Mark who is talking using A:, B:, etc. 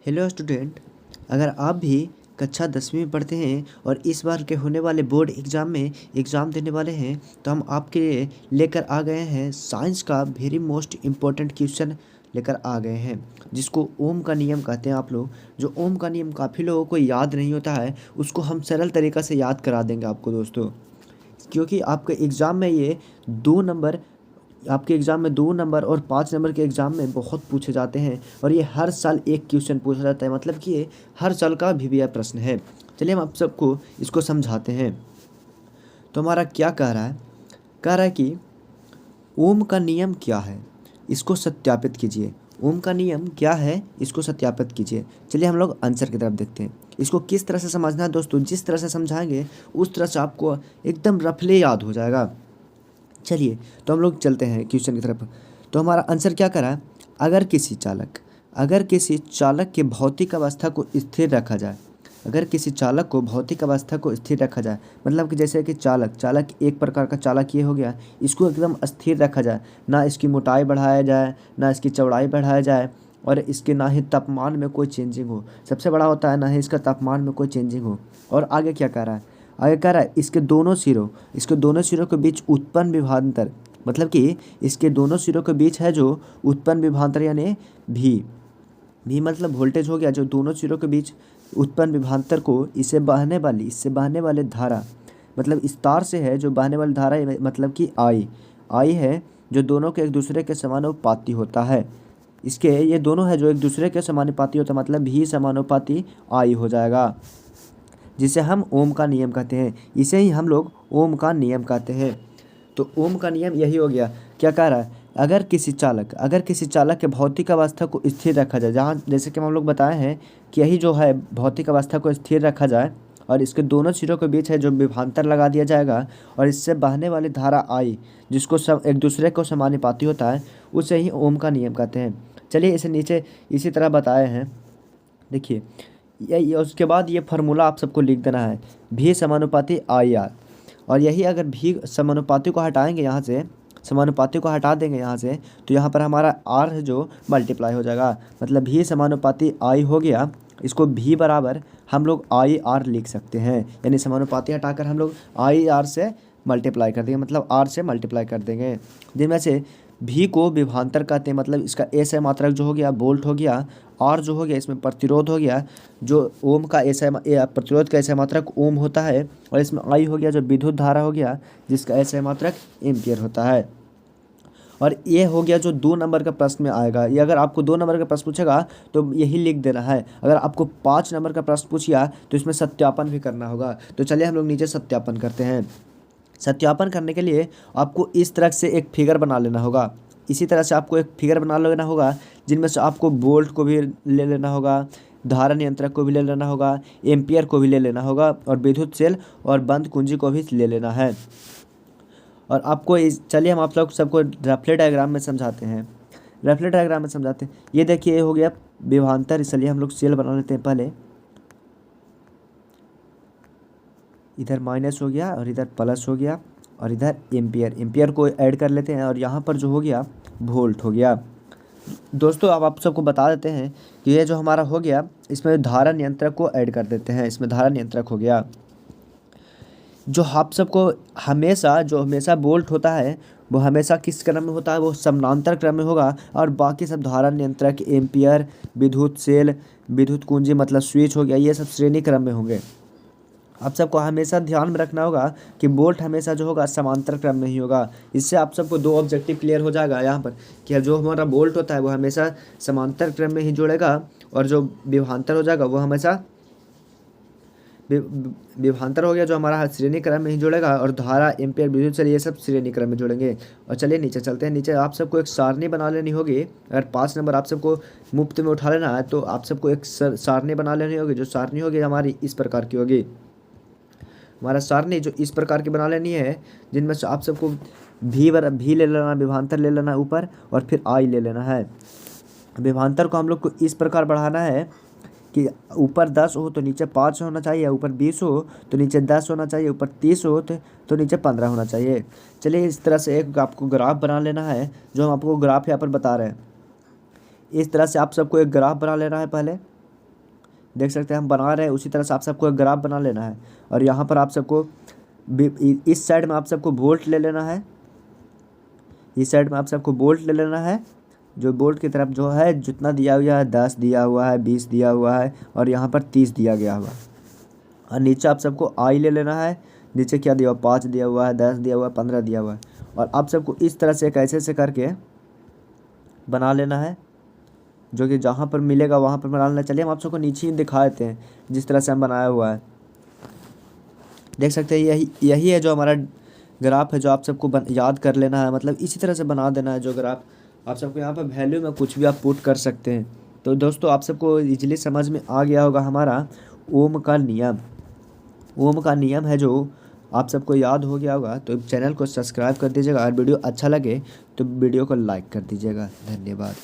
A: Hello student, अगर आप भी कक्षा 10वीं में पढ़ते हैं और इस बार के होने वाले बोर्ड एग्ज़ाम में एग्ज़ाम देने वाले हैं, तो हम आपके लिए लेकर आ गए हैं साइंस का वेरी मोस्ट इम्पोर्टेंट क्वेश्चन लेकर आ गए हैं, जिसको ओम का नियम कहते हैं। आप लोग जो ओम का नियम काफ़ी लोगों को याद नहीं होता है, उसको हम सरल तरीक़ा से याद करा देंगे आपको दोस्तों, क्योंकि आपके एग्ज़ाम में ये 2 नंबर आपके एग्ज़ाम में 2 नंबर और 5 नंबर के एग्ज़ाम में बहुत पूछे जाते हैं और ये हर साल एक क्वेश्चन पूछा जाता है, मतलब कि ये हर साल का भी प्रश्न है। चलिए हम आप सबको इसको समझाते हैं। तो हमारा क्या कह रहा है कि ओम का नियम क्या है, इसको सत्यापित कीजिए। ओम का नियम क्या है, इसको सत्यापित कीजिए। चलिए हम लोग आंसर की तरफ देखते हैं। इसको किस तरह से समझना है दोस्तों, जिस तरह से समझाएंगे उस तरह से आपको एकदम रफली याद हो जाएगा। चलिए तो हम लोग चलते हैं क्वेश्चन की तरफ। तो हमारा आंसर क्या करा है, अगर किसी चालक के भौतिक अवस्था को स्थिर रखा जाए, अगर किसी चालक को भौतिक अवस्था को स्थिर रखा जाए, मतलब कि जैसे कि चालक एक प्रकार का चालक ये हो गया, इसको एकदम स्थिर रखा जाए, ना इसकी मोटाई बढ़ाया जाए ना इसकी चौड़ाई बढ़ाया जाए, और इसके ना ही तापमान में कोई चेंजिंग हो, सबसे बड़ा होता है ना ही इसका तापमान में कोई चेंजिंग हो। और आगे क्या कह रहा है, आगे कह रहा है इसके दोनों सिरों के बीच उत्पन्न विभवांतर, मतलब कि इसके दोनों सिरों के बीच है जो उत्पन्न विभवांतर यानी भी मतलब वोल्टेज हो गया, जो दोनों सिरों के बीच उत्पन्न विभवांतर को इससे बहने वाले धारा, मतलब इस तार से है जो बहने वाली धारा, मतलब कि आई है जो दोनों के एक दूसरे के समानुपाती होता है। इसके ये दोनों है जो एक दूसरे के समानुपाती होता है, मतलब भी समानुपाती आई हो जाएगा, जिसे हम ओम का नियम कहते हैं। इसे ही हम लोग ओम का नियम कहते हैं। तो ओम का नियम यही हो गया। क्या कह रहा है, अगर किसी चालक के भौतिक अवस्था को स्थिर रखा जाए, जहाँ जैसे कि हम लोग बताए हैं कि यही जो है भौतिक अवस्था को स्थिर रखा जाए और इसके दोनों सिरों के बीच है जो विभवांतर लगा दिया जाएगा, और इससे बहने वाली धारा आई जिसको सब एक दूसरे को समानुपाती होता है, उसे ही ओम का नियम कहते हैं। चलिए इसे नीचे इसी तरह बताए हैं, देखिए ये उसके बाद ये फार्मूला आप सबको लिख देना है, भी समानुपाती आई आर। और यही अगर भी समानुपाती को हटाएंगे, यहाँ से समानुपाती को हटा देंगे यहाँ से, तो यहाँ पर हमारा आर है जो मल्टीप्लाई हो जाएगा, मतलब भी समानुपाती आई हो गया। इसको भी बराबर हम लोग आई आर लिख सकते हैं, यानी समानुपाती हटाकर हम लोग आई आर से मल्टीप्लाई कर देंगे, मतलब आर से मल्टीप्लाई कर देंगे। जिनमें से भी को विभवांतर कहते हैं, मतलब इसका एसआई मात्रक जो हो गया वोल्ट हो गया, आर जो हो गया इसमें प्रतिरोध हो गया, जो ओम का प्रतिरोध का एसआई मात्रक ओम होता है, और इसमें आई हो गया जो विद्युत धारा हो गया जिसका एसआई मात्रक एम्पियर होता है। और ये हो गया जो 2 नंबर का प्रश्न में आएगा। ये अगर आपको 2 नंबर का प्रश्न पूछेगा तो यही लिख देना है। अगर आपको 5 नंबर का प्रश्न पूछिया तो इसमें सत्यापन भी करना होगा। तो चलिए हम लोग नीचे सत्यापन करते हैं। सत्यापन करने के लिए आपको इस तरह से एक फिगर बना लेना होगा, इसी तरह से आपको एक फिगर बना लेना होगा, जिनमें से आपको वोल्ट को भी ले लेना होगा, धारा नियंत्रक को भी ले लेना होगा, एम्पियर को भी ले लेना होगा, और विद्युत सेल और बंद कुंजी को भी ले लेना है। और आपको चलिए हम आप लोग सबको रेफ्ले डायग्राम में समझाते हैं। ये देखिए ये हो गया विभवांतर, इसलिए हम लोग सेल बना लेते हैं। पहले इधर माइनस हो गया और इधर प्लस हो गया, और इधर एम्पियर को ऐड कर लेते हैं, और यहाँ पर जो हो गया वोल्ट हो गया। दोस्तों अब आप सबको बता देते हैं कि ये जो हमारा हो गया, इसमें धारा नियंत्रक को ऐड कर देते हैं। इसमें धारा नियंत्रक हो गया, जो आप सबको हमेशा वोल्ट होता है वो हमेशा किस क्रम में होता है, वो समानांतर क्रम में होगा, और बाकी सब धारा नियंत्रक, एम्पियर, विद्युत सेल, विद्युत कुंजी मतलब स्विच हो गया, ये सब श्रेणी क्रम में होंगे। आप सबको हमेशा ध्यान में रखना होगा कि वोल्ट हमेशा जो होगा समांतर क्रम में ही होगा। इससे आप सबको 2 ऑब्जेक्टिव क्लियर हो जाएगा यहाँ पर, कि जो हमारा वोल्ट होता है वो हमेशा समांतर क्रम में ही जुड़ेगा, और जो विभवांतर हो जाएगा वो हमेशा विभवांतर हो गया जो हमारा श्रेणी क्रम में ही जुड़ेगा, और धारा, एम्पियर, विद्युत सेल ये सब श्रेणी क्रम में जुड़ेंगे। और चलिए नीचे चलते हैं। नीचे आप सबको एक सारणी बना लेनी होगी। अगर 5 नंबर आप सबको मुफ्त में उठा लेना है तो आप सबको एक सारणी बना लेनी होगी। जो सारणी होगी हमारी इस प्रकार की होगी। हमारा सारणी जो इस प्रकार की बना लेनी है, जिनमें से आप सबको भी ले लेना, विभवांतर ले लेना ऊपर, और फिर आई ले लेना है। विभवांतर को हम लोग को इस प्रकार बढ़ाना है कि ऊपर 10 हो तो नीचे 5 होना चाहिए, ऊपर 20 हो तो नीचे 10 होना चाहिए, ऊपर 30 हो तो नीचे 15 होना चाहिए। चलिए इस तरह से एक आपको ग्राफ बना लेना है, जो हम आपको ग्राफ यहाँ पर बता रहे हैं। इस तरह से आप सबको एक ग्राफ बना लेना है पहले। देख सकते हैं हम बना रहे हैं, उसी तरह से आप सबको एक ग्राफ बना लेना है। और यहाँ पर आप सबको इस साइड में आप सबको वोल्ट ले लेना है, इस साइड में आप सबको वोल्ट ले लेना है। जो वोल्ट की तरफ जो है जितना दिया हुआ है 10 दिया हुआ है, 20 दिया हुआ है और यहाँ पर 30 दिया गया हुआ है। और नीचे आप सबको आई ले लेना है। नीचे क्या दिया हुआ, 5 दिया हुआ है, 10 दिया हुआ है, 15 दिया हुआ है। और आप सबको इस तरह से एक ऐसे से करके बना लेना है, जो कि जहाँ पर मिलेगा वहाँ पर बना लेना। चलिए हम आप सबको नीचे ही दिखा देते हैं जिस तरह से हम बनाया हुआ है। देख सकते हैं यही है जो हमारा ग्राफ है, जो आप सबको याद कर लेना है। मतलब इसी तरह से बना देना है जो ग्राफ। आप सबको यहाँ पर वैल्यू में कुछ भी आप पुट कर सकते हैं। तो दोस्तों आप सबको इजीली समझ में आ गया होगा हमारा ओम का नियम। ओम का नियम है जो आप सबको याद हो गया होगा। तो चैनल को सब्सक्राइब कर दीजिएगा और वीडियो अच्छा लगे तो वीडियो को लाइक कर दीजिएगा। धन्यवाद।